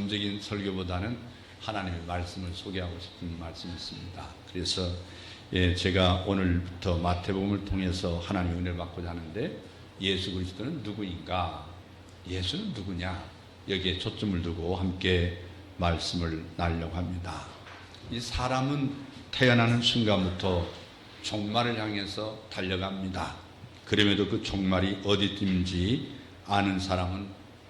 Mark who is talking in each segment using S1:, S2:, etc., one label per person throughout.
S1: 이론적인 설교보다는 하나님의 말씀을 소개하고 싶은 말씀이 있습니다. 그래서 제가 오늘부터 마태복음을 통해서 하나님의 은혜를 받고자 하는데, 예수 그리스도는 누구인가? 예수는 누구냐? 여기에 초점을 두고 함께 말씀을 나누려고 합니다. 이 사람은 태어나는 순간부터 종말을 향해서 달려갑니다. 그럼에도 그 종말이 어디쯤인지 아는 사람은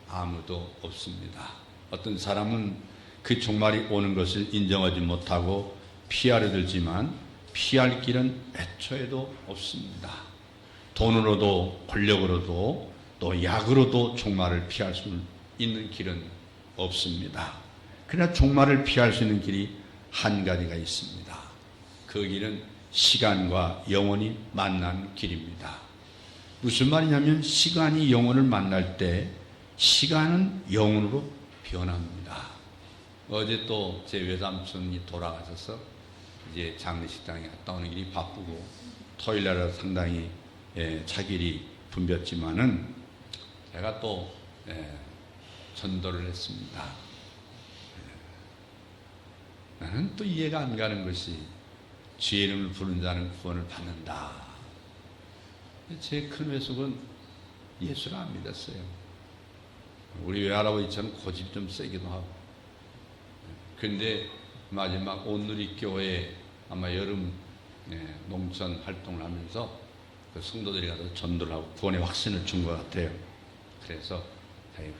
S1: 아무도 없습니다. 어떤 사람은 그 종말이 오는 것을 인정하지 못하고 피하려 들지만 피할 길은 애초에도 없습니다. 돈으로도 권력으로도 또 약으로도 종말을 피할 수 있는 길은 없습니다. 그러나 종말을 피할 수 있는 길이 한 가지가 있습니다. 그 길은 시간과 영혼이 만난 길입니다. 무슨 말이냐면, 시간이 영혼을 만날 때 시간은 영혼으로 변합니다. 어제 또 제 외삼촌이 돌아가셔서 이제 장례식장에 갔다 오는 길이 바쁘고, 토요일날은 상당히 차길이 붐볐지만은 제가 또 전도를 했습니다. 나는 또 이해가 안 가는 것이, 주의 이름을 부르는 자는 구원을 받는다. 제 큰 외숙은 예수를 안 믿었어요. 우리 외할아버지처럼 고집 좀 세기도 하고. 그런데 마지막 온누리교회 아마 여름 농촌 활동을 하면서 그 성도들이 가서 전도를 하고 구원의 확신을 준 것 같아요. 그래서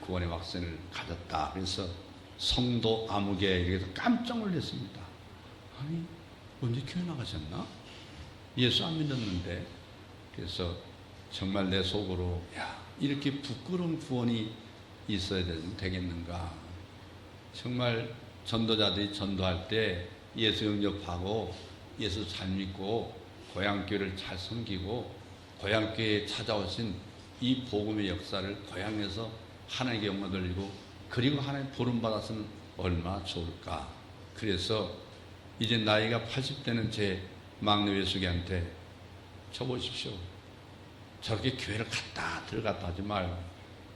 S1: 구원의 확신을 가졌다. 그래서 성도 아무개 이래서 깜짝 놀랐습니다. 아니, 언제 교회 나가셨나? 예수 안 믿었는데. 그래서 정말 내 속으로, 야, 이렇게 부끄러운 구원이 있어야 되겠는가? 정말 전도자들이 전도할 때 예수 영접하고 예수 잘 믿고 고향교회를 잘 섬기고 고향교회에 찾아오신 이 복음의 역사를 고향에서 하나님께 영광 돌리고, 그리고 하나님 부름받았으면 얼마나 좋을까. 그래서 이제 나이가 80대는 제 막내 외숙이한테, 저 보십시오, 저렇게 교회를 갔다 들어갔다 하지 말고,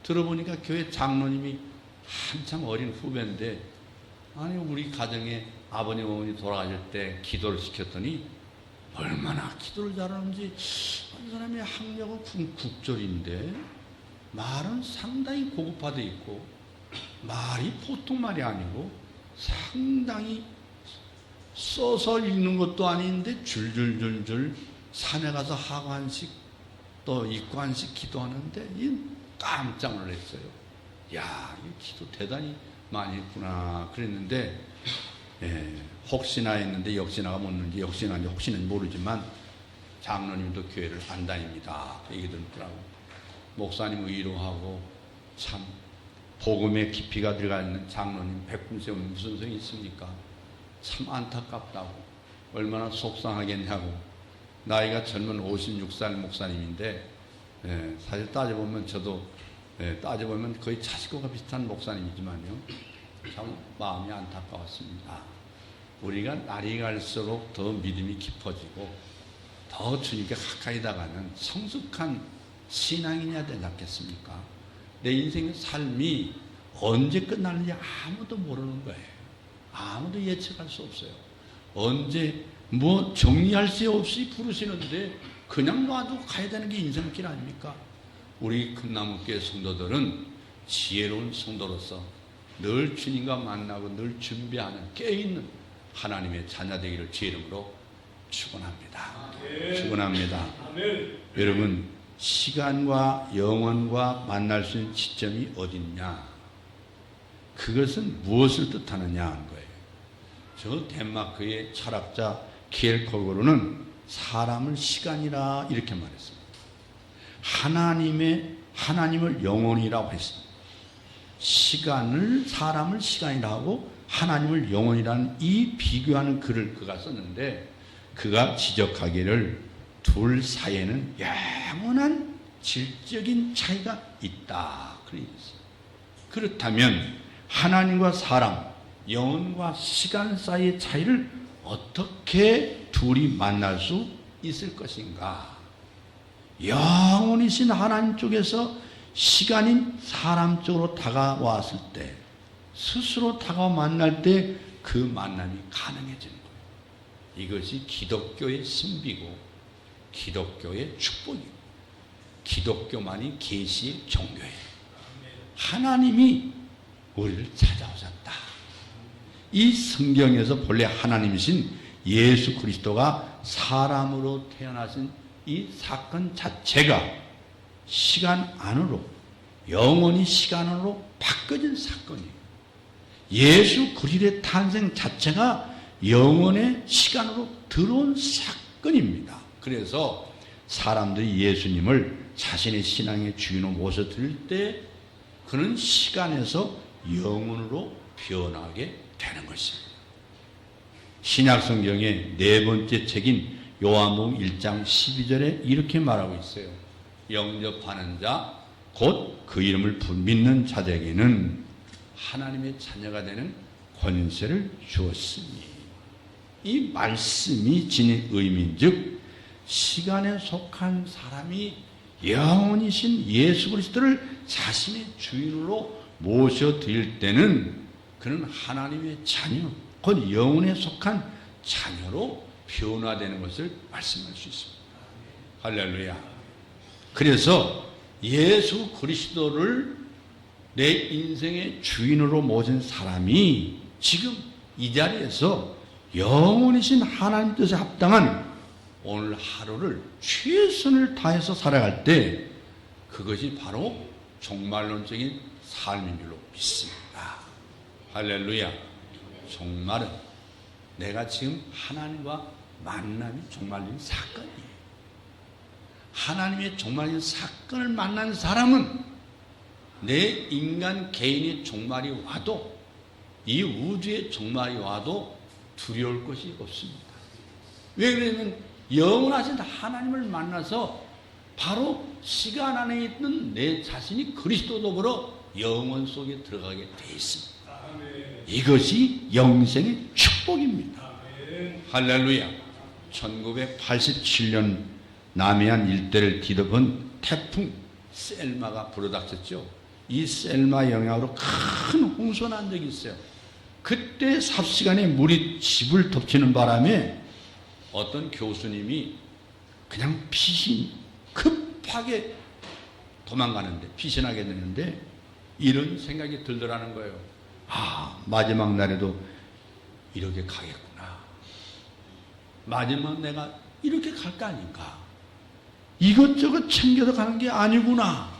S1: 들어보니까 교회 장로님이 한참 어린 후배인데, 아니 우리 가정에 아버님 어머니 돌아가실 때 기도를 시켰더니 얼마나 기도를 잘하는지. 한 사람이 학력은 국절인데 말은 상당히 고급화되어 있고, 말이 보통 말이 아니고 상당히 써서 읽는 것도 아닌데 줄줄줄줄 산에 가서 하관식 또 입관식 기도하는데 깜짝 놀랐어요. 야, 이 기도 대단히 많이 했구나 그랬는데, 혹시나 했는데 역시나가 묻는지 역시나인지 혹시는 모르지만 장로님도 교회를 안 다닙니다. 얘기 듣더라고. 목사님 위로하고, 참 복음의 깊이가 들어가 있는 장로님 백분 세우면 무슨 소용이 있습니까? 참 안타깝다고. 얼마나 속상하겠냐고. 나이가 젊은 56살 목사님인데, 사실 따져보면 저도 따져보면 거의 자식과 비슷한 목사님이지만요, 참 마음이 안타까웠습니다. 우리가 날이 갈수록 더 믿음이 깊어지고 더 주님께 가까이 다가는 성숙한 신앙이냐 되지 않겠습니까? 내 인생의 삶이 언제 끝나는지 아무도 모르는 거예요. 아무도 예측할 수 없어요. 언제 뭐 정리할 수 없이 부르시는데 그냥 놔두고 가야 되는 게 인생길 아닙니까? 우리 큰나무교회 성도들은 지혜로운 성도로서 늘 주님과 만나고 늘 준비하는 깨어있는 하나님의 자녀 되기를 주의 이름으로 축원합니다. 축원합니다. 여러분, 시간과 영혼과 만날 수 있는 지점이 어딨냐? 그것은 무엇을 뜻하느냐 하는 거예요. 저 덴마크의 철학자 키엘케고르는 사람을 시간이라 이렇게 말했습니다. 하나님을 영혼이라고 했습니다. 사람을 시간이라 하고 하나님을 영혼이라는 이 비교하는 글을 그가 썼는데, 그가 지적하기를 둘 사이에는 영원한 질적인 차이가 있다. 그랬어요. 그렇다면 하나님과 사람, 영혼과 시간 사이의 차이를 어떻게 둘이 만날 수 있을 것인가? 영원이신 하나님 쪽에서 시간인 사람 쪽으로 다가왔을 때 스스로 다가와 만날 때 그 만남이 가능해지는 거예요. 이것이 기독교의 신비고 기독교의 축복이고 기독교만이 계시의 종교예요. 하나님이 우리를 찾아오셨다. 이 성경에서 본래 하나님이신 예수 그리스도가 사람으로 태어나신 이 사건 자체가 시간 안으로, 영원히 시간 안으로 바꿔진 사건이에요. 예수 그리스도의 탄생 자체가 영원의 시간으로 들어온 사건입니다. 그래서 사람들이 예수님을 자신의 신앙의 주인으로 모셔드릴 때 그는 시간에서 영원으로 변하게 되는 것입니다. 신약성경의 네 번째 책인 요한복음 1장 12절에 이렇게 말하고 있어요. 영접하는 자, 곧 그 이름을 믿는 자들에게는 하나님의 자녀가 되는 권세를 주었으니, 이 말씀이 지닌 의미인즉 시간에 속한 사람이 영원이신 예수 그리스도를 자신의 주인으로 모셔드릴 때는 그는 하나님의 자녀, 곧 영혼에 속한 자녀로 변화되는 것을 말씀할 수 있습니다. 할렐루야. 그래서 예수 그리스도를 내 인생의 주인으로 모신 사람이 지금 이 자리에서 영원이신 하나님 뜻에 합당한 오늘 하루를 최선을 다해서 살아갈 때 그것이 바로 종말론적인 삶인 줄로 믿습니다. 할렐루야. 종말은 내가 지금 하나님과 만남이 종말적인 사건이에요. 하나님의 종말적인 사건을 만난 사람은 내 인간 개인의 종말이 와도, 이 우주의 종말이 와도 두려울 것이 없습니다. 왜 그러냐면 영원하신 하나님을 만나서 바로 시간 안에 있는 내 자신이 그리스도로부터 영원 속에 들어가게 돼 있습니다. 이것이 영생의 축복입니다. 할렐루야. 1987년 남해안 일대를 뒤덮은 태풍 셀마가 불어닥쳤죠. 이 셀마 영향으로 큰 홍수가 난 적이 있어요. 그때 삽시간에 물이 집을 덮치는 바람에 어떤 교수님이 그냥 급하게 도망가는데, 피신하게 되는데 이런 생각이 들더라는 거예요. 아, 마지막 날에도 이렇게 가겠구나. 마지막 내가 이렇게 갈 거 아닌가. 이것저것 챙겨서 가는 게 아니구나.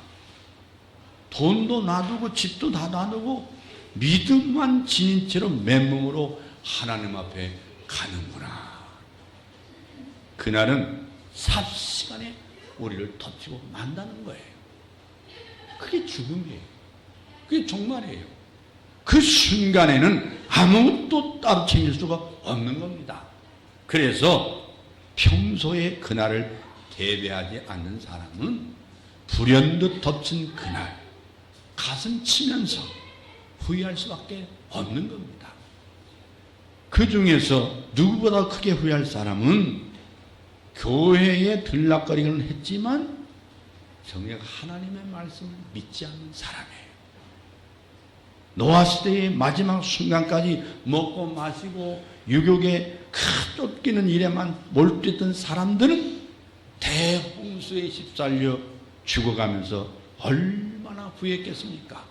S1: 돈도 놔두고 집도 다 놔두고 믿음만 지닌 채로 맨몸으로 하나님 앞에 가는구나. 그날은 삽시간에 우리를 덮치고 만다는 거예요. 그게 죽음이에요. 그게 종말이에요. 그 순간에는 아무것도 따로 챙길 수가 없는 겁니다. 그래서 평소에 그날을 대비하지 않는 사람은 불현듯 덮친 그날 가슴 치면서 후회할 수밖에 없는 겁니다. 그 중에서 누구보다 크게 후회할 사람은 교회에 들락거리기는 했지만 정작 하나님의 말씀을 믿지 않는 사람이에요. 노아 시대의 마지막 순간까지 먹고 마시고 유욕에 쫓기는 일에만 몰두했던 사람들은 대홍수에 휩쓸려 죽어가면서 얼마나 후회했겠습니까?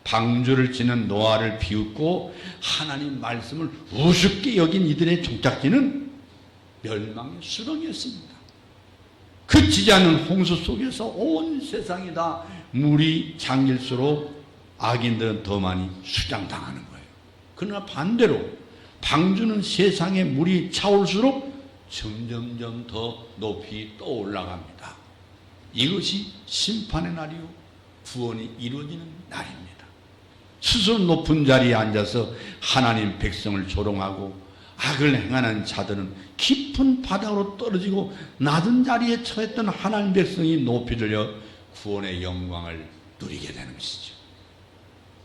S1: 방주를 지는 노아를 비웃고 하나님 말씀을 우습게 여긴 이들의 종착지는 멸망의 수렁이었습니다. 그치지 않은 홍수 속에서 온 세상이 다 물이 잠길수록 악인들은 더 많이 수장당하는 거예요. 그러나 반대로 방주는 세상에 물이 차올수록 점점점 더 높이 떠올라갑니다. 이것이 심판의 날이요 구원이 이루어지는 날입니다. 스스로 높은 자리에 앉아서 하나님 백성을 조롱하고 악을 행하는 자들은 깊은 바닥으로 떨어지고 낮은 자리에 처했던 하나님 백성이 높이 들려 구원의 영광을 누리게 되는 것이죠.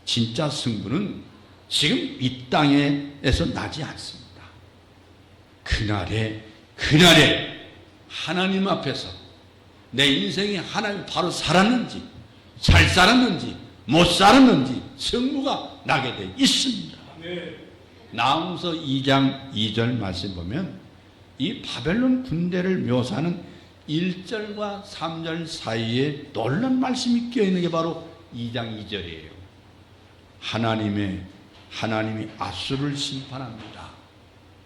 S1: 진짜 승부는 지금 이 땅에서 나지 않습니다. 그날에 하나님 앞에서 내 인생이 하나님 바로 살았는지 잘 살았는지 못 살았는지 성부가 나게 되어 있습니다. 나훔서 2장 2절 말씀 보면 이 바벨론 군대를 묘사하는 1절과 3절 사이에 놀라운 말씀이 끼어있는 게 바로 2장 2절이에요. 하나님이 아수르를 심판합니다.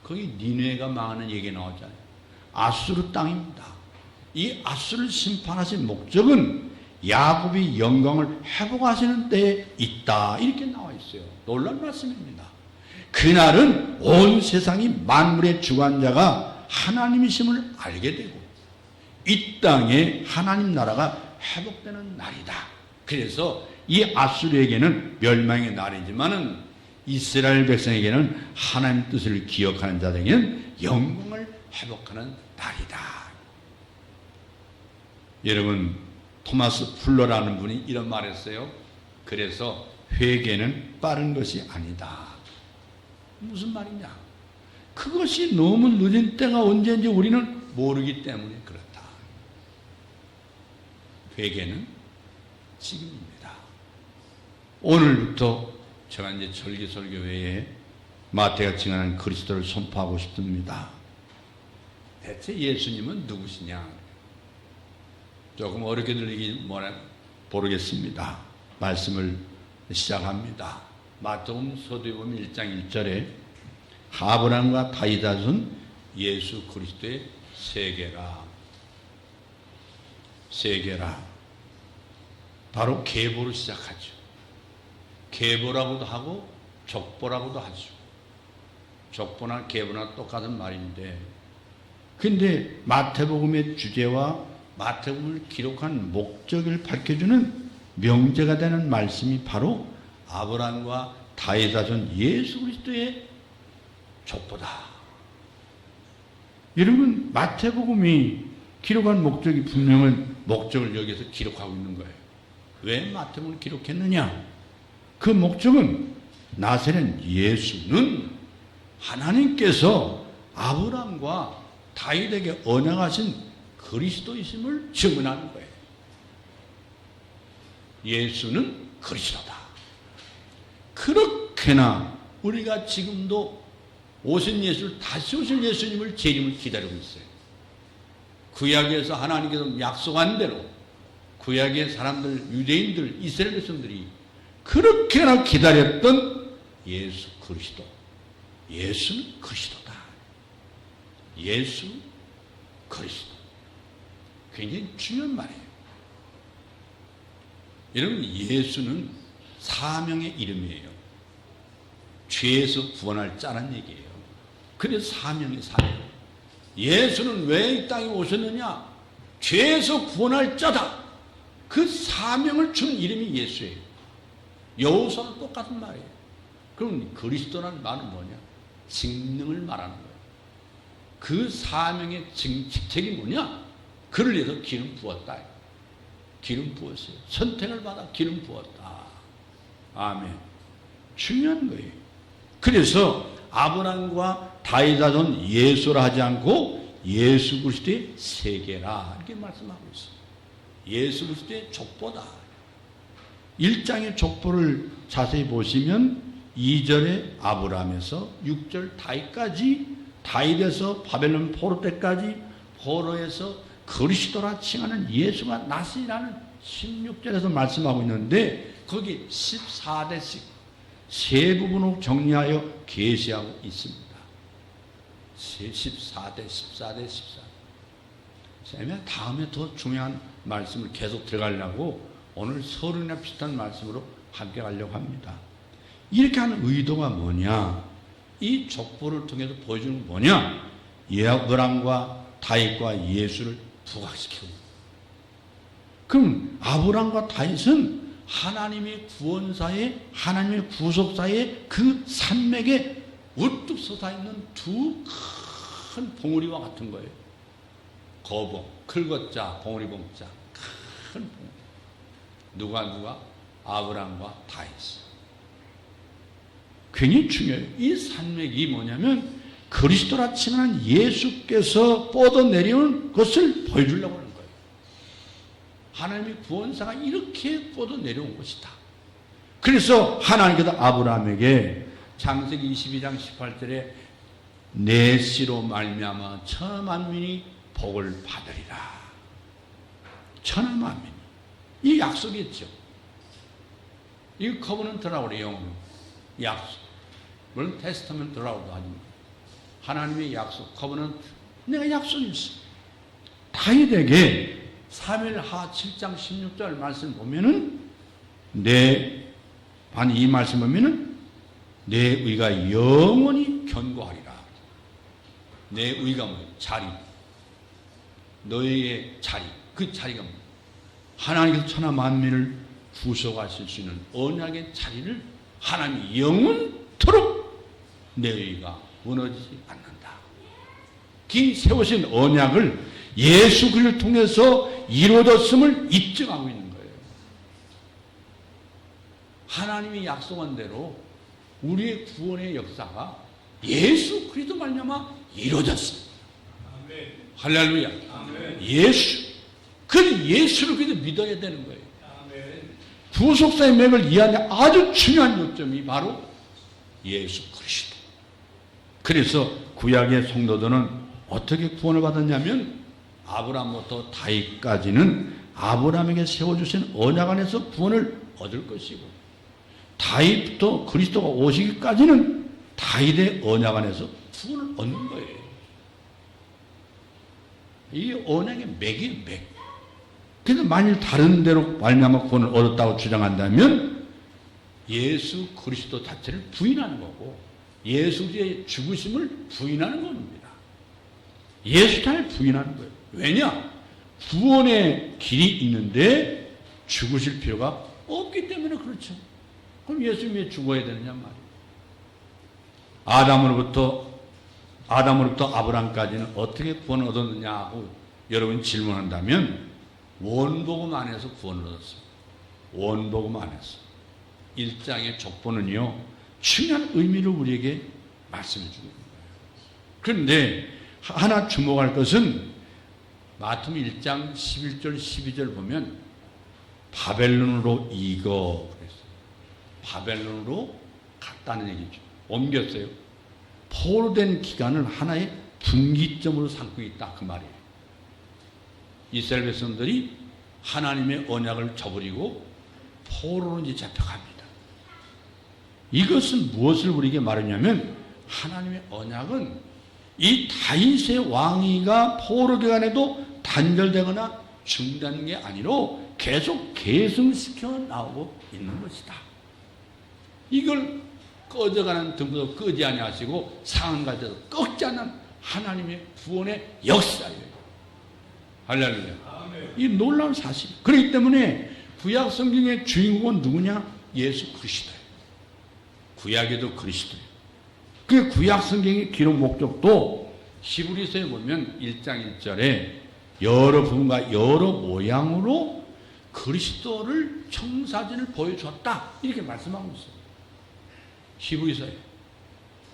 S1: 거기 니느웨가 망하는 얘기가 나오잖아요. 아수르 땅입니다. 이 아수르를 심판하신 목적은 야곱이 영광을 회복하시는 때에 있다. 이렇게 나와 있어요. 놀라운 말씀입니다. 그날은 온 세상이 만물의 주관자가 하나님이심을 알게 되고 이 땅에 하나님 나라가 회복되는 날이다. 그래서 이 아수르에게는 멸망의 날이지만은 이스라엘 백성에게는 하나님 뜻을 기억하는 자들에게는 영광을 회복하는 날이다. 여러분, 토마스 풀러라는 분이 이런 말을 했어요. 그래서 회개는 빠른 것이 아니다. 무슨 말이냐? 그것이 너무 늦은 때가 언제인지 우리는 모르기 때문에 그렇다. 회개는 지금입니다. 오늘부터 제가 이제 절기설교 외에 마태가 증언한 그리스도를 선포하고 싶습니다. 대체 예수님은 누구시냐? 조금 어렵게 들리기 모르겠습니다. 말씀을 시작합니다. 마태복음 서두에 보면 1장 1절에 아브라함과 다윗 자손 예수 그리스도의 세계라. 바로 계보로 시작하죠. 계보라고도 하고 족보라고도 하죠. 족보나 계보나 똑같은 말인데, 근데 마태복음의 주제와 마태복음을 기록한 목적을 밝혀주는 명제가 되는 말씀이 바로 아브라함과 다윗 자손 예수 그리스도의 족보다. 여러분, 마태복음이 기록한 목적이 분명한 목적을 여기서 기록하고 있는 거예요. 왜 마태복음을 기록했느냐? 그 목적은 나사렛 예수는 하나님께서 아브라함과 다윗에게 언약하신 그리스도이심을 증언하는 거예요. 예수는 그리스도다. 그렇게나 우리가 지금도 오신 예수를, 다시 오실 예수님을 재림을 기다리고 있어요. 구약에서 하나님께서 약속한 대로 구약의 사람들, 유대인들, 이스라엘 백성들이 그렇게나 기다렸던 예수 그리스도. 예수는 그리스도다. 예수 그리스도. 굉장히 중요한 말이에요. 여러분, 예수는 사명의 이름이에요. 죄에서 구원할 자란 얘기예요. 그래서 사명이 사명. 예수는 왜 이 땅에 오셨느냐? 죄에서 구원할 자다. 그 사명을 준 이름이 예수예요. 여호수아도 똑같은 말이에요. 그럼 그리스도라는 말은 뭐냐? 직능을 말하는 거예요. 그 사명의 직책이 뭐냐? 그를 위해서 기름 부었다. 기름 부었어요. 선택을 받아 기름 부었다. 아멘. 중요한 거예요. 그래서 아브라함과 다윗 자손 예수라 하지 않고 예수 그리스도의 세계라 이렇게 말씀하고 있어요. 예수 그리스도의 족보다. 1장의 족보를 자세히 보시면 2절에 아브라함에서 6절 다윗까지, 다윗에서 바벨론 포로 때까지, 포로에서 그리스도라 칭하는 예수가 나시라는 16절에서 말씀하고 있는데, 거기 14대씩 세 부분으로 정리하여 계시하고 있습니다. 14대, 14대, 14대. 다음에 더 중요한 말씀을 계속 들어가려고 오늘 서론이나 비슷한 말씀으로 함께 가려고 합니다. 이렇게 하는 의도가 뭐냐? 이 족보를 통해서 보여주는 건 뭐냐? 아브라함과 다윗과 예수를 부각시키고. 그럼 아브라함과 다윗은 하나님의 구원사에, 하나님의 구속사에 그 산맥에 우뚝 솟아있는 두 큰 봉우리와 같은 거예요. 거봉, 클것자, 봉우리 봉자, 큰 봉우리. 누가? 아브라함과 다윗. 굉장히 중요해요. 이 산맥이 뭐냐면 그리스도라 칭하는 예수께서 뻗어내려온 것을 보여주려고 하는 거예요. 하나님의 구원사가 이렇게 뻗어내려온 것이다. 그래서 하나님께서 아브라함에게 창세기 22장 18절에 내 씨로 말미암아 천하 만민이 복을 받으리라. 천하 만민. 이 약속이었죠. 이 커버넌트라고 그래요. 영어로. 약속. 물론 테스터먼트라고도 하지만 하나님의 약속, 커버넌트. 내가 약속했어. 다윗에게 사무엘하 7장 16절 말씀 보면은 이 말씀 보면은 내 의가 영원히 견고하리라. 내 의가 뭐예요? 자리. 너의 자리. 그 자리가 뭐예요? 하나님께서 천하 만민을 구속하실 수 있는 언약의 자리를 하나님이 영원토록 내 의가 무너지지 않는다. 긴 세우신 언약을 예수 그리스도를 통해서 이루어졌음을 입증하고 있는 거예요. 하나님이 약속한 대로 우리의 구원의 역사가 예수 그리스도 말미암아 이루어졌습니다. 아멘. 할렐루야. 아멘. 그 예수를 그래도 믿어야 되는 거예요. 아멘. 구속사의 맥을 이해하는 아주 중요한 요점이 바로 예수 그리스도. 그래서 구약의 성도들은 어떻게 구원을 받았냐면 아브라함부터 다윗까지는 아브라함에게 세워주신 언약 안에서 구원을 얻을 것이고, 다윗부터 그리스도가 오시기까지는 다윗의 언약 안에서 구원을 얻는 거예요. 이게 언약의 맥이에요, 맥. 그래서 만일 다른 데로 말미암아 구원을 얻었다고 주장한다면 예수 그리스도 자체를 부인하는 거고, 예수의 죽으심을 부인하는 겁니다. 예수 자체를 부인하는 거예요. 왜냐? 구원의 길이 있는데 죽으실 필요가 없기 때문에 그렇죠. 그럼 예수님이 왜 죽어야 되느냐 말이에요. 아담으로부터 아브라함까지는 어떻게 구원을 얻었느냐 하고 여러분 질문한다면 원복음 안에서 구원을 얻었습니다. 원복음 안에서. 1장의 족보는요, 중요한 의미를 우리에게 말씀해 주는 거예요. 그런데 하나 주목할 것은 마태복음 1장 11절 12절 보면 바벨론으로 이거 그랬어요. 바벨론으로 갔다는 얘기죠. 옮겼어요. 포로된 기간을 하나의 분기점으로 삼고 있다 그 말이에요. 이스라엘 백성들이 하나님의 언약을 저버리고 포로로 이제 잡혀갑니다. 이것은 무엇을 우리에게 말하냐면 하나님의 언약은 이 다윗의 왕위가 포로 기간에도 단절되거나 중단된 게 아니로 계속 계승시켜 나오고 있는 것이다. 이걸 꺼져가는 등도 끄지 아니하시고 상한 가져서 꺾지 않는 하나님의 구원의 역사예요. 할렐루야. 이 놀라운 사실. 그렇기 때문에 구약 성경의 주인공은 누구냐? 예수 그리스도예요. 구약에도 그리스도예요. 그 구약 성경의 기록 목적도 히브리서에 보면 1장 1절에 여러 부분과 여러 모양으로 그리스도를 청사진을 보여줬다 이렇게 말씀하고 있어요. 히브리서에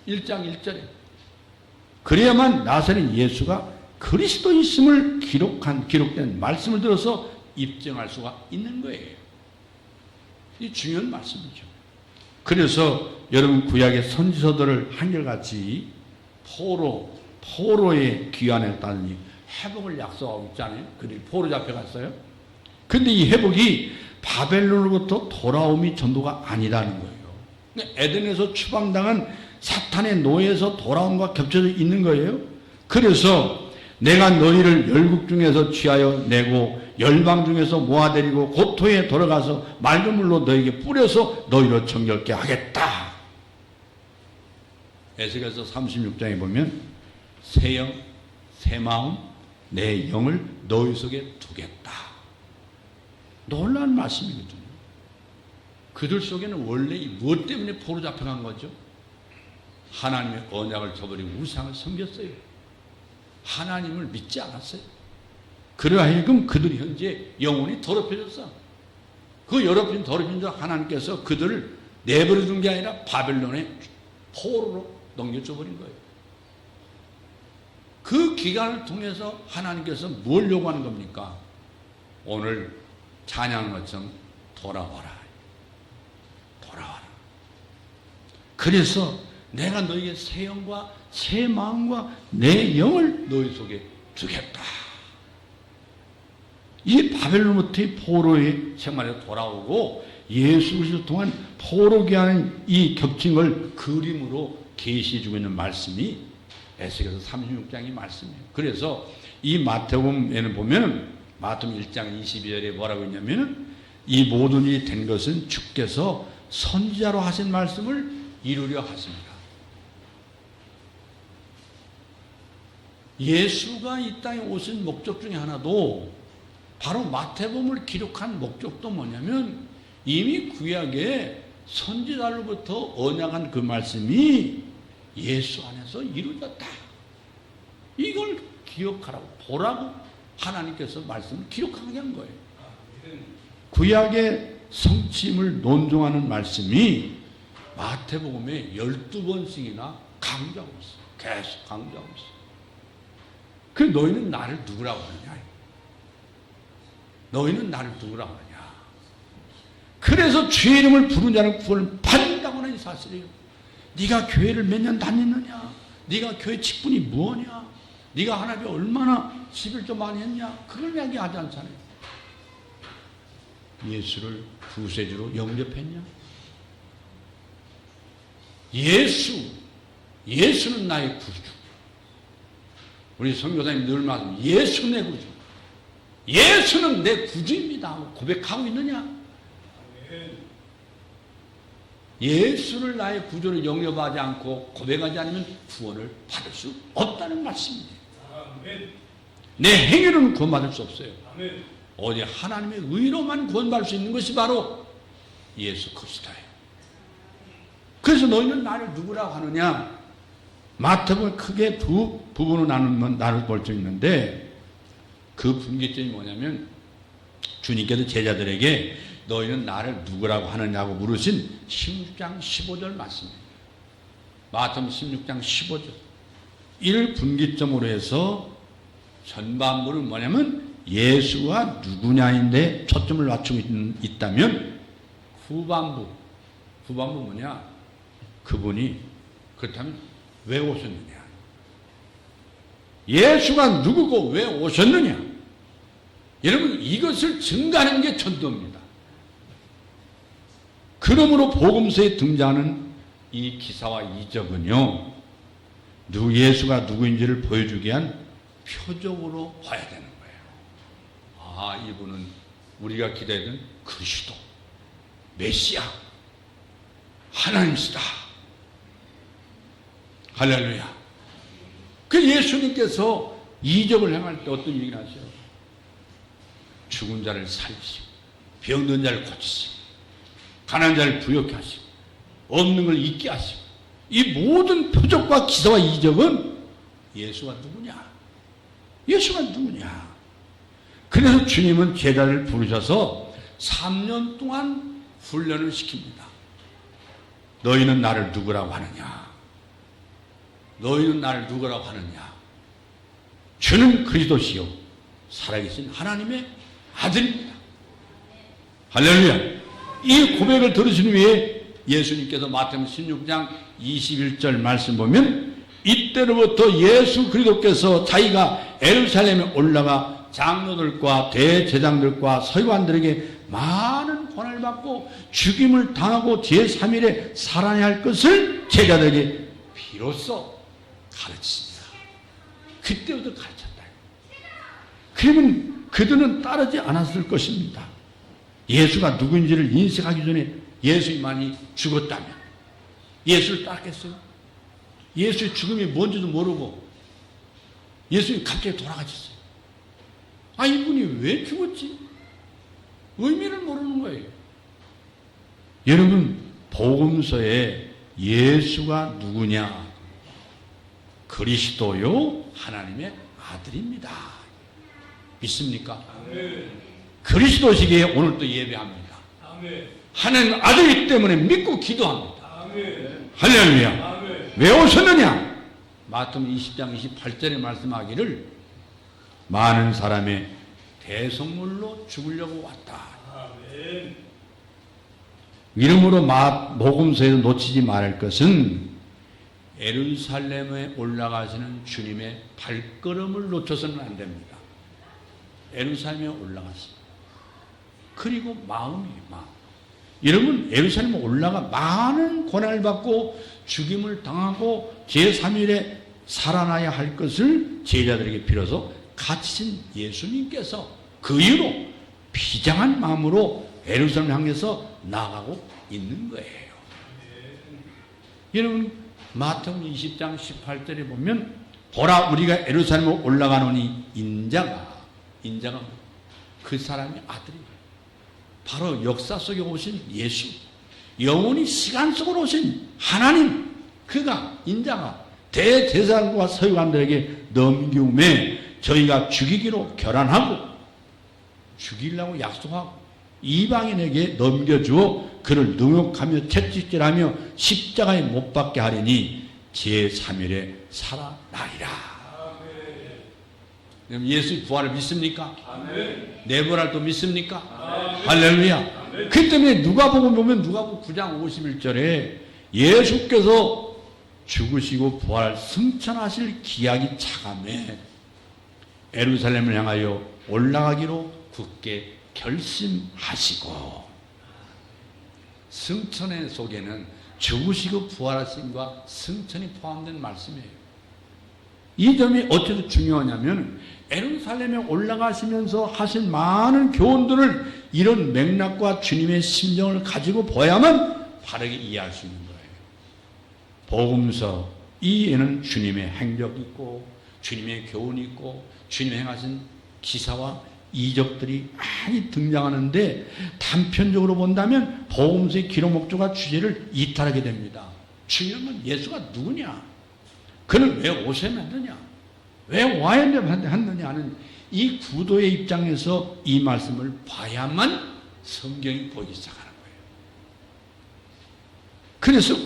S1: 1장 1절에 그래야만 나사렛 예수가 그리스도이심을 기록된 말씀을 들어서 입증할 수가 있는 거예요. 이 중요한 말씀이죠. 그래서 여러분 구약의 선지서들을 한결같이 포로의 귀환에 따르니 회복을 약속하고 있잖아요. 그들이 포로 잡혀갔어요. 근데 이 회복이 바벨론으로부터 돌아옴이 전부가 아니라는 거예요. 에덴에서 추방당한 사탄의 노예에서 돌아옴과 겹쳐져 있는 거예요. 그래서 내가 너희를 열국 중에서 취하여 내고 열방 중에서 모아들이고 고토에 돌아가서 맑은 물로 너희에게 뿌려서 너희로 정결케 하겠다. 에스겔서 36장에 보면 새 영, 새 마음, 내 영을 너희 속에 두겠다. 놀라운 말씀이거든요. 그들 속에는 원래 무엇 때문에 포로 잡혀간 거죠? 하나님의 언약을 저버리고 우상을 섬겼어요. 하나님을 믿지 않았어요. 그러하여금 그들이 현재 영혼이 더럽혀졌어. 그 더럽힌 자 하나님께서 그들을 내버려 둔 게 아니라 바벨론의 포로로 넘겨줘 버린 거예요. 그 기간을 통해서 하나님께서 뭘 요구하는 겁니까? 오늘 찬양한 것처럼 돌아와라. 돌아와라. 그래서 내가 너에게 새 영과 새 마음과 내 영을 너희 속에 주겠다. 이 바벨론부터의 포로의 생활에 돌아오고 예수 그리스도 동안 포로게 하는 이 겹친 걸 그림으로 계시해 주고 있는 말씀이 에스겔서 36장의 말씀이에요. 그래서 이 마태복음에는 보면 마태복음 1장 22절에 뭐라고 했냐면 이 모든 일이 된 것은 주께서 선지자로 하신 말씀을 이루려 하십니다. 예수가 이 땅에 오신 목적 중에 하나도 바로 마태복음을 기록한 목적도 뭐냐면 이미 구약에 선지자로부터 언약한 그 말씀이 예수 안에서 이루어졌다. 이걸 기억하라고 보라고 하나님께서 말씀을 기록하게 한 거예요. 구약의 성취임을 논증하는 말씀이 마태복음에 12번씩이나 강조하고 있어요. 계속 강조하고 있어요. 그 너희는 나를 누구라고 하느냐? 너희는 나를 누구라고 하느냐? 그래서 주의 이름을 부른 자는 구원을 받는다고 하는 이 사실이에요. 네가 교회를 몇 년 다녔느냐? 네가 교회 직분이 뭐냐? 네가 하나님께 얼마나 11조 많이 했냐? 그걸 이야기하지 않잖아요. 예수를 구세주로 영접했냐? 예수는 나의 구주. 우리 선교사님 늘 말씀, 예수 내 구주. 예수는 내 구주입니다 하고 고백하고 있느냐? 예수를 나의 구주로 영접하지 않고 고백하지 않으면 구원을 받을 수 없다는 말씀입니다. 내 행위로는 구원받을 수 없어요. 오직 하나님의 의로만 구원받을 수 있는 것이 바로 예수 그리스도예요. 그래서 너희는 나를 누구라고 하느냐? 마태복음 크게 두 부분으로 나눌 수 있는데 그 분기점이 뭐냐면 주님께서 제자들에게 너희는 나를 누구라고 하느냐고 물으신 16장 15절 말씀입니다. 마태복음 16장 15절. 이를 분기점으로 해서 전반부는 뭐냐면 예수가 누구냐인데 초점을 맞추고 있다면 후반부 뭐냐? 그분이 그렇다면 왜 오셨느냐? 예수가 누구고 왜 오셨느냐? 여러분 이것을 증가하는 게 전도입니다. 그러므로 복음서에 등장하는 이 기사와 이적은요, 예수가 누구인지를 보여주기 위한 표적으로 봐야 되는 거예요. 아, 이분은 우리가 기대하던 그리스도, 메시아, 하나님이시다. 할렐루야. 그 예수님께서 이적을 행할 때 어떤 얘기를 하셔요? 죽은 자를 살리시고, 병든 자를 고치시고, 가난한 자를 부욕케 하시고, 없는 걸 있게 하시고, 이 모든 표적과 기사와 이적은 예수가 누구냐? 예수가 누구냐? 그래서 주님은 제자를 부르셔서 3년 동안 훈련을 시킵니다. 너희는 나를 누구라고 하느냐? 너희는 나를 누구라고 하느냐? 주는 그리스도시요 살아계신 하나님의 아들입니다. 할렐루야. 이 고백을 들으신 후에 예수님께서 마태복음 16장 21절 말씀 보면 이때로부터 예수 그리스도께서 자기가 예루살렘에 올라가 장로들과 대제장들과 서기관들에게 많은 고난을 받고 죽임을 당하고 제3일에 살아내야 할 것을 제자들에게 비로소 가르치십니다. 그때부터 가르쳤다. 그러면 그들은 따르지 않았을 것입니다. 예수가 누구인지를 인식하기 전에 예수님만이 죽었다면 예수를 따르겠어요? 예수의 죽음이 뭔지도 모르고 예수님이 갑자기 돌아가셨어요. 아, 이분이 왜 죽었지? 의미를 모르는 거예요. 여러분, 복음서에 예수가 누구냐? 그리스도요 하나님의 아들입니다. 믿습니까? 아멘. 그리스도시기에 오늘도 예배합니다. 아멘. 하나님 아들이기 때문에 믿고 기도합니다. 아멘. 할렐루야. 아멘. 왜 오셨느냐? 마태복음 20장 28절에 말씀하기를 많은 사람의 대속물로 죽으려고 왔다. 아멘. 이러므로 복음서에서 놓치지 말할 것은 예루살렘에 올라가시는 주님의 발걸음을 놓쳐서는 안 됩니다. 예루살렘에 올라갔습니다. 그리고 마음. 여러분, 예루살렘에 올라가 많은 고난을 받고 죽임을 당하고 제3일에 살아나야 할 것을 제자들에게 빌어서 갇히신 예수님께서 그 이유로 비장한 마음으로 예루살렘을 향해서 나아가고 있는 거예요. 여러분, 마태복음 20장 18절에 보면 보라 우리가 예루살렘에 올라가노니 인자가 그 사람의 아들이에요. 바로 역사 속에 오신 예수, 영원히 시간 속으로 오신 하나님, 그가 인자가 대제사장과 서기관들에게 넘기움에 저희가 죽이기로 결단하고 죽이려고 약속하고 이방인에게 넘겨주어 그를 능욕하며 채찍질하며 십자가에 못 박게 하리니 제3일에 살아나리라. 예수의 부활을 믿습니까? 내부활을 또 믿습니까? 할렐루야. 그 때문에 누가복음 보면 누가복음 9장 51절에 예수께서 죽으시고 부활 승천하실 기약이 차감해 예루살렘을 향하여 올라가기로 굳게 결심하시고, 승천의 속에는 죽으시고 부활하심과 승천이 포함된 말씀이에요. 이 점이 어떻게 중요하냐면 예루살렘에 올라가시면서 하신 많은 교훈들을 이런 맥락과 주님의 심정을 가지고 보야만 바르게 이해할 수 있는 거예요. 복음서 이에는 주님의 행적이 있고 주님의 교훈이 있고 주님이 행하신 기사와 이적들이 많이 등장하는데, 단편적으로 본다면 복음서의 기록 목적과 주제를 이탈하게 됩니다. 중요한 건 예수가 누구냐, 그는 왜 오셔야 했느냐, 왜 와야 했느냐 하는 이 구도의 입장에서 이 말씀을 봐야만 성경이 보이기 시작하는 거예요. 그래서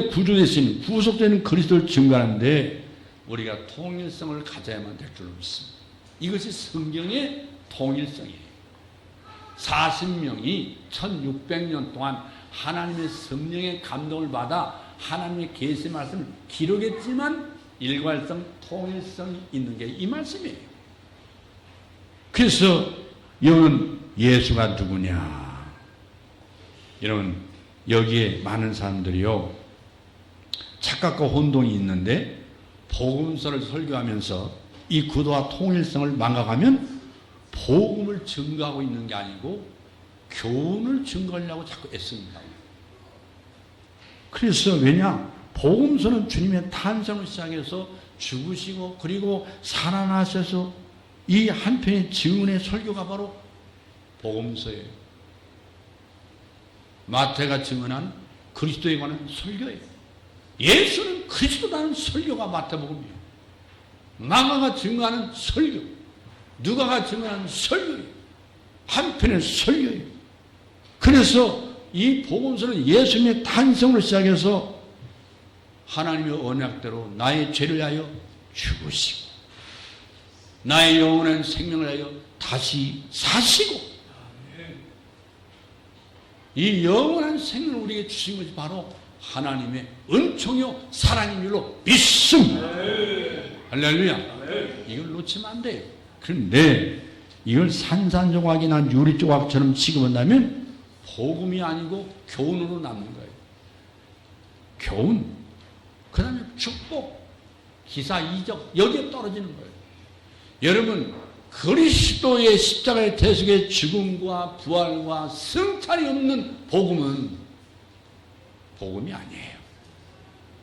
S1: 구주되신 구속되는 그리스도를 증거하는데 우리가 통일성을 가져야만 될 줄로 믿습니다. 이것이 성경의 통일성이에요. 40명이 1600년 동안 하나님의 성령의 감동을 받아 하나님의 계시 말씀을 기록했지만 일괄성, 통일성이 있는 게 이 말씀이에요. 그래서 여러분, 예수가 누구냐? 여러분, 여기에 많은 사람들이요, 착각과 혼동이 있는데 복음서를 설교하면서 이 구도와 통일성을 망각하면 복음을 증거하고 있는 게 아니고 교훈을 증거하려고 자꾸 애씁니다. 그래서 왜냐? 복음서는 주님의 탄생을 시작해서 죽으시고 그리고 살아나셔서 이 한편의 증언의 설교가 바로 복음서예요. 마태가 증언한 그리스도에 관한 설교예요. 예수는 그리스도라는 설교가 마태복음이에요. 마가가 증거하는 설교, 누가가 증거하는 설교예요. 한편의 설교예요. 그래서 이 복음서는 예수님의 탄생으로 시작해서 하나님의 언약대로 나의 죄를 위하여 죽으시고 나의 영원한 생명을 위하여 다시 사시고, 이 영원한 생명을 우리에게 주신 것이 바로 하나님의 은총이요 사랑인 줄로 믿습니다. 할렐루야. 이걸 놓치면 안 돼요. 그런데 이걸 산산조각이나 유리조각처럼 취급한다면 복음이 아니고 교훈으로 남는 거예요. 교훈, 그 다음에 축복, 기사, 이적, 여기에 떨어지는 거예요. 여러분, 그리스도의 십자가의 대속의 죽음과 부활과 승천이 없는 복음은 복음이 아니에요.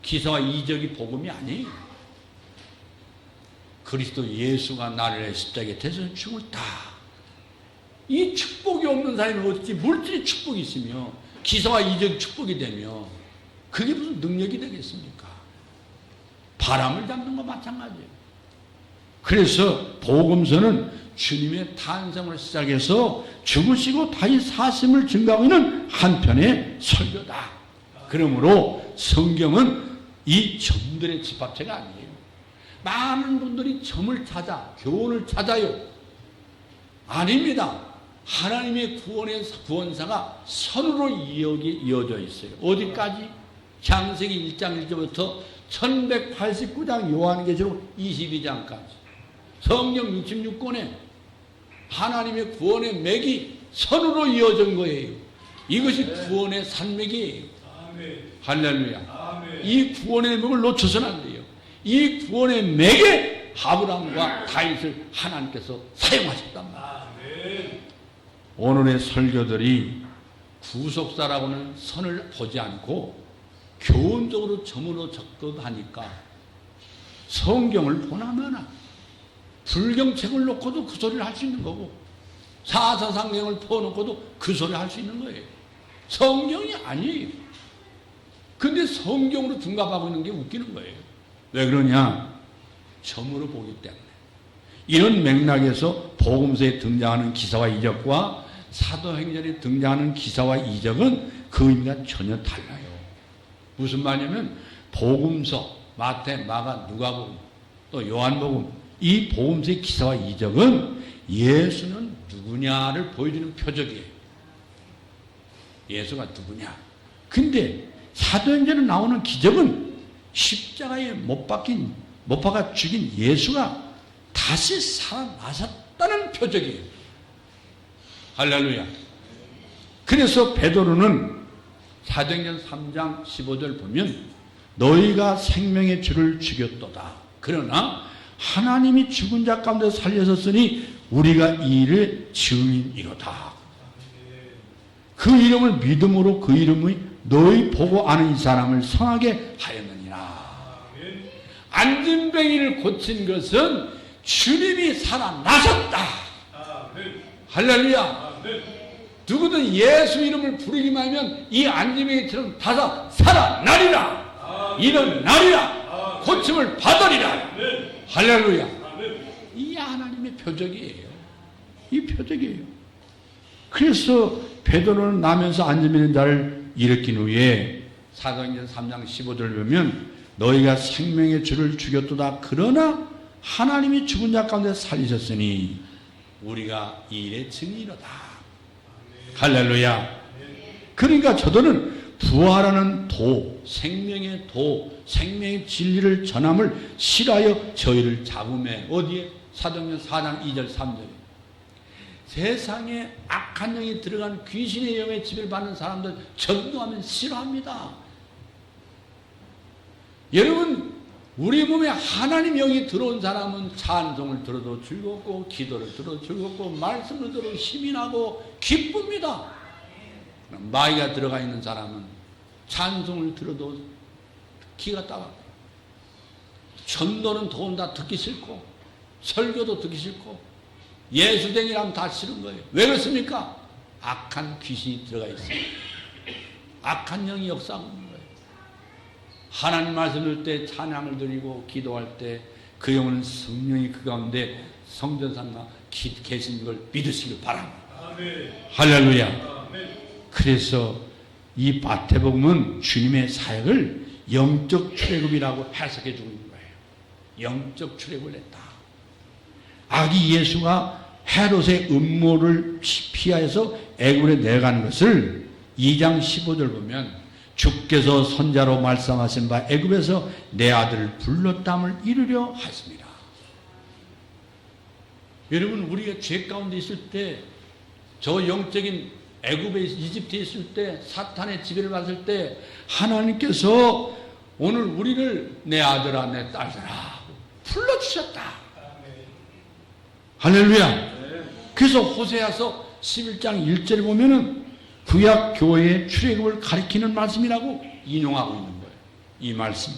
S1: 기사와 이적이 복음이 아니에요. 그리스도 예수가 나를 십자가에 대속의 죽을 다. 이 축복이 없는 사람이 어찌 물질의 축복이 있으며 기사와 이적이 축복이 되며 그게 무슨 능력이 되겠습니까? 바람을 잡는 거 마찬가지예요. 그래서 복음서는 주님의 탄생을 시작해서 죽으시고 다시 사심을 증거하고 있는 한편의 설교다. 그러므로 성경은 이 점들의 집합체가 아니에요. 많은 분들이 점을 찾아 교훈을 찾아요. 아닙니다. 하나님의 구원사가 선으로 이어져 있어요. 어디까지? 창세기 1장 1절부터 1189장 요한계시록 22장까지 성경 66권에 하나님의 구원의 맥이 선으로 이어진 거예요. 이것이 구원의 산맥이에요. 할렐루야. 이 구원의 맥을 놓쳐서는 안 돼요. 이 구원의 맥에 아브라함과 다윗을 하나님께서 사용하셨단 말이에요. 오늘의 설교들이 구속사라고는 선을 보지 않고 교훈적으로 점으로 접근하니까 성경을 보나마나 불경책을 놓고도 그 소리를 할 수 있는 거고 사사상경을 퍼놓고도 그 소리를 할 수 있는 거예요. 성경이 아니에요. 근데 성경으로 둔갑하고 있는 게 웃기는 거예요. 왜 그러냐? 점으로 보기 때문에. 이런 맥락에서 복음서에 등장하는 기사와 이적과 사도행전에 등장하는 기사와 이적은 그 의미가 전혀 달라요. 무슨 말이냐면 복음서, 마태, 마가, 누가복음, 또 요한복음 이 복음서의 기사와 이적은 예수는 누구냐를 보여주는 표적이에요. 예수가 누구냐. 근데 사도행전에 나오는 기적은 십자가에 못 박아 죽인 예수가 다시 살아나셨다는 표적이에요. 할렐루야. 그래서 베드로는 사도행전 3장 15절 보면 너희가 생명의 주를 죽였도다. 그러나 하나님이 죽은 자 가운데 살려섰으니 우리가 이 일의 증인이로다. 그 이름을 믿음으로 그 이름이 너희 보고 아는 이 사람을 성하게 하였느니라. 안진뱅이를 고친 것은 주님이 살아나셨다. 할렐루야. 누구든 예수 이름을 부르기만 하면 이 안진뱅이처럼 다사 살아나리라. 일어나리라. 고침을 받으리라. 할렐루야. 이 하나님의 표적이에요. 이 표적이에요. 그래서 베드로는 나면서 안진뱅이 자를 일으킨 후에 사도행전 3장 15절을 보면 너희가 생명의 주를 죽였도다. 그러나 하나님이 죽은 자 가운데 살리셨으니 우리가 이 일의 증인이로다. 할렐루야. 그러니까 저들은 부활하는 도, 생명의 도, 생명의 진리를 전함을 싫어하여 저희를 잡음해. 어디에? 사도행전 4장 2절 3절에 세상에 악한 영이 들어간 귀신의 영에 지배를 받는 사람들 전도하면 싫어합니다. 여러분, 우리 몸에 하나님 영이 들어온 사람은 찬송을 들어도 즐겁고 기도를 들어도 즐겁고 말씀을 들어도 힘이 나고 기쁩니다. 마귀가 들어가 있는 사람은 찬송을 들어도 기가 따갑고 전도는 더군다나 듣기 싫고 설교도 듣기 싫고 예수쟁이라면 다 싫은 거예요. 왜 그렇습니까? 악한 귀신이 들어가 있어요. 악한 영이 역사하고 있는 거예요. 하나님 말씀 들 때 찬양을 드리고 기도할 때 그 영은 성령이 그 가운데 성전상가 계신 걸 믿으시길 바랍니다. 아멘. 할렐루야. 아멘. 그래서 이 마태복음은 주님의 사역을 영적 출애굽이라고 해석해 주고 있는 거예요. 영적 출애굽을 했다. 아기 예수가 헤롯의 음모를 피하여서 애굽에 내려가는 것을 2장 15절 보면 주께서 선자로 말씀하신 바 애굽에서 내 아들을 불렀담을 이루려 하십니다. 여러분, 우리가 죄 가운데 있을 때, 저 영적인 애굽에 이집트에 있을 때, 사탄의 지배를 받을 때 하나님께서 오늘 우리를 내 아들아 내 딸들아 불러주셨다. 할렐루야. 그래서 호세아서 11장 1절에 보면은 구약 교회의 출애굽을 가리키는 말씀이라고 인용하고 있는 거예요. 이 말씀.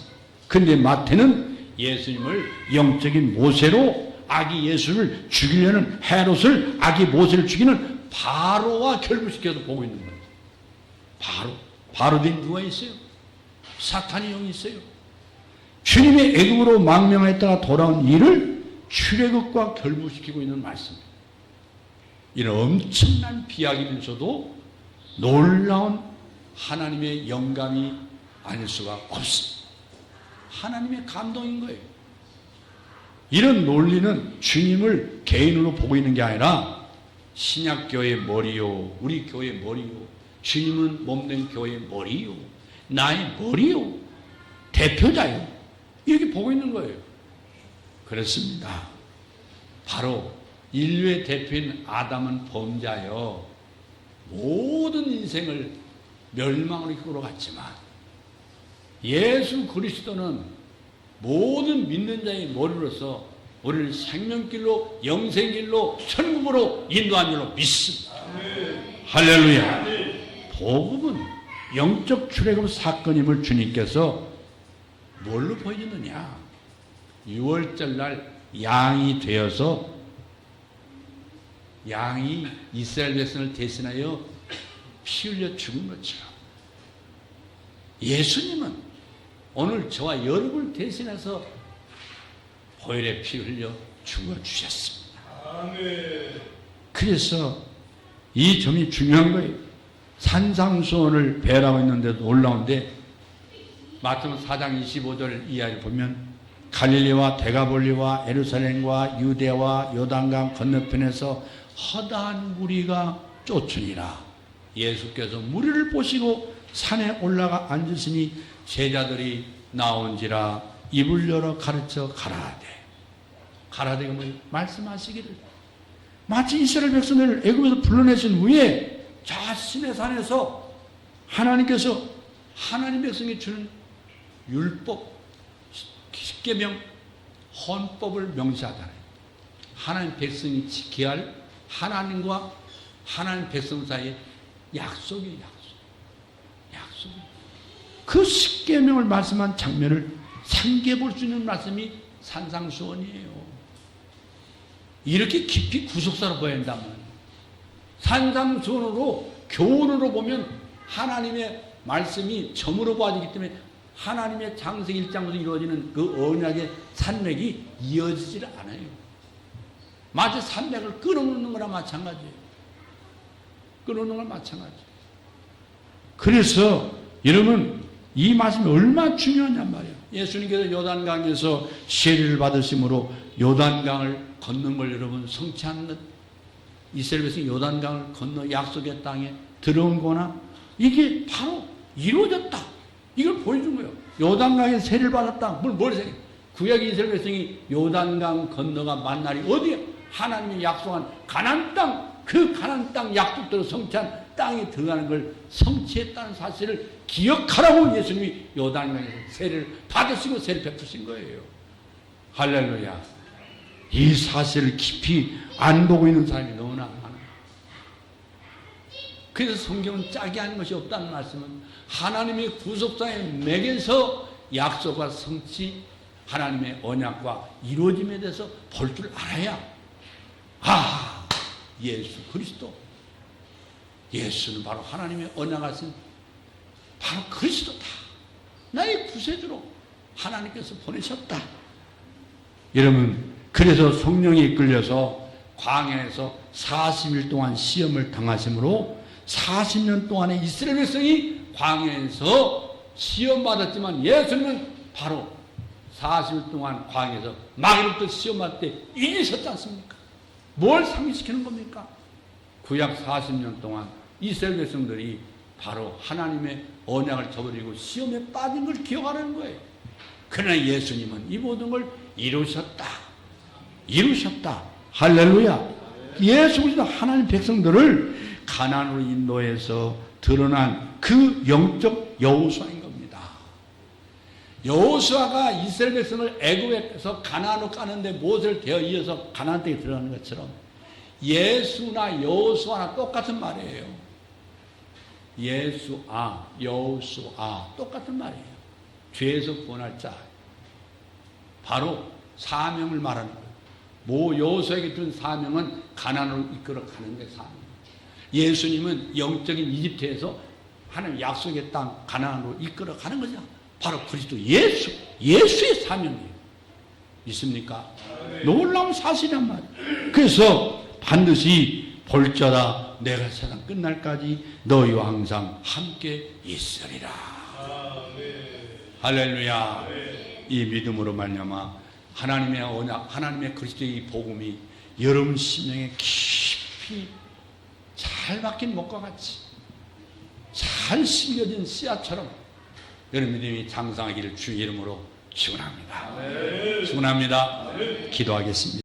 S1: 근데 마태는 예수님을 영적인 모세로 아기 예수를 죽이려는 헤롯을 아기 모세를 죽이는 바로와 결부시켜서 보고 있는 거예요. 바로 된 누가 있어요? 사탄의 영이 있어요. 주님의 애굽으로 망명했다가 돌아온 이를 출애굽과 결부시키고 있는 말씀입니다. 이런 엄청난 비약이면서도 놀라운 하나님의 영감이 아닐 수가 없습니다. 하나님의 감동인 거예요. 이런 논리는 주님을 개인으로 보고 있는 게 아니라 신약교회 머리요, 우리 교회 머리요, 주님은 몸된 교회 머리요, 나의 머리요, 대표자요, 이렇게 보고 있는 거예요. 그렇습니다. 바로 인류의 대표인 아담은 범자여 모든 인생을 멸망으로 끌어갔지만 예수 그리스도는 모든 믿는 자의 머리로서 우리를 생명길로, 영생길로, 천국으로 인도한 줄로 믿습니다. 할렐루야. 복음은 영적 출애굽 사건임을 주님께서 뭘로 보여주느냐? 6월절 날 양이 되어서 양이 이스라엘 백성을 대신하여 피 흘려 죽은 것처럼 예수님은 오늘 저와 여러분을 대신해서 보혈의 피 흘려 죽어주셨습니다. 그래서 이 점이 중요한 거예요. 산상수훈을 배라고 했는데도 놀라운데 마태복음 4장 25절 이하를 보면 갈릴리와 데가볼리와 예루살렘과 유대와 요단강 건너편에서 허다한 무리가 쫓으니라. 예수께서 무리를 보시고 산에 올라가 앉으시니 제자들이 나온지라 입을 열어 가르쳐 가라하되. 가라하되가 뭐예요? 말씀하시기를. 마치 이스라엘 백성들을 애굽에서 불러내신 후에 자신의 산에서 하나님께서 하나님 백성이 주는 율법, 십계명, 헌법을 명시하잖아요. 하나님 백성이 지켜야 할 하나님과 하나님 백성 사이에 약속이에요. 약속. 그 십계명을 말씀한 장면을 상기해 수 있는 말씀이 산상수훈이에요. 이렇게 깊이 구속사로 보여야 한다면 산상수훈으로 교훈으로 보면 하나님의 말씀이 점으로 보아지기 때문에 하나님의 창세기 1장부터 이루어지는 그 언약의 산맥이 이어지질 않아요. 마치 산맥을 끊어놓는 거나 마찬가지예요. 끊어놓는 거나 마찬가지예요. 그래서 여러분 이 말씀이 얼마나 중요하냔 말이에요. 예수님께서 요단강에서 세례를 받으심으로 요단강을 걷는 걸 여러분 성취하는 것, 이스라엘 백성이 요단강을 건너 약속의 땅에 들어온 거나 이게 바로 이루어졌다. 이걸 보여준 거예요. 요단강에 세례를 받았다. 뭘 세례? 구약 이스라엘 백성이 요단강 건너가 만날이 어디야? 하나님이 약속한 가나안 땅, 그 가나안 땅 약속대로 성취한 땅에 들어가는 걸 성취했다는 사실을 기억하라고 예수님이 요단강에서 세례를 받으시고 세례를 베푸신 거예요. 할렐루야. 이 사실을 깊이 안 보고 있는 사람이 너무나 많아요. 그래서 성경은 짜게 하는 것이 없다는 말씀은 하나님의 구속사의 맥에서 약속과 성취, 하나님의 언약과 이루어짐에 대해서 볼 줄 알아야 예수 그리스도, 예수는 바로 하나님의 언약하신 바로 그리스도다. 나의 구세주로 하나님께서 보내셨다. 여러분, 그래서 성령이 이끌려서 광야에서 40일 동안 시험을 당하심으로 40년 동안에 이스라엘 백성이 광야에서 시험받았지만 예수님은 바로 40일 동안 광야에서 마귀로부터 시험받을 때 이기셨지 않습니까? 뭘 상기시키는 겁니까? 구약 40년 동안 이스라엘 백성들이 바로 하나님의 언약을 저버리고 시험에 빠진 걸 기억하는 거예요. 그러나 예수님은 이 모든 걸 이루셨다. 할렐루야. 예수 그리스도 하나님 백성들을 가나안으로 인도해서 드러난 그 영적 여호수아인 겁니다. 여호수아가 이스라엘 백성을 애굽에서 가나안으로 까는데 모세를 대어 이어서 가나안 땅에 들어가는 것처럼 예수나 여호수아나 똑같은 말이에요. 예수아, 여호수아 똑같은 말이에요. 죄에서 구원할 자. 바로 사명을 말하는 거예요. 여호수아에게 준 사명은 가나안으로 이끌어 가는 게 사명. 예수님은 영적인 이집트에서 하나님 약속의 땅 가나안으로 이끌어 가는 거죠. 바로 그리스도 예수의 사명이에요. 믿습니까? 놀라운 사실이란 말이에요. 그래서 반드시 볼자라 내가 세상 끝날까지 너희와 항상 함께 있으리라. 할렐루야. 이 믿음으로 말미암아 하나님의 언약, 하나님의 그리스도의 복음이 여러분 심령에 깊이 잘 박힌 목과 같이 잘 심겨진 씨앗처럼 여러분 믿음이 장성하기를 주의 이름으로 축원합니다. 축원합니다. 기도하겠습니다.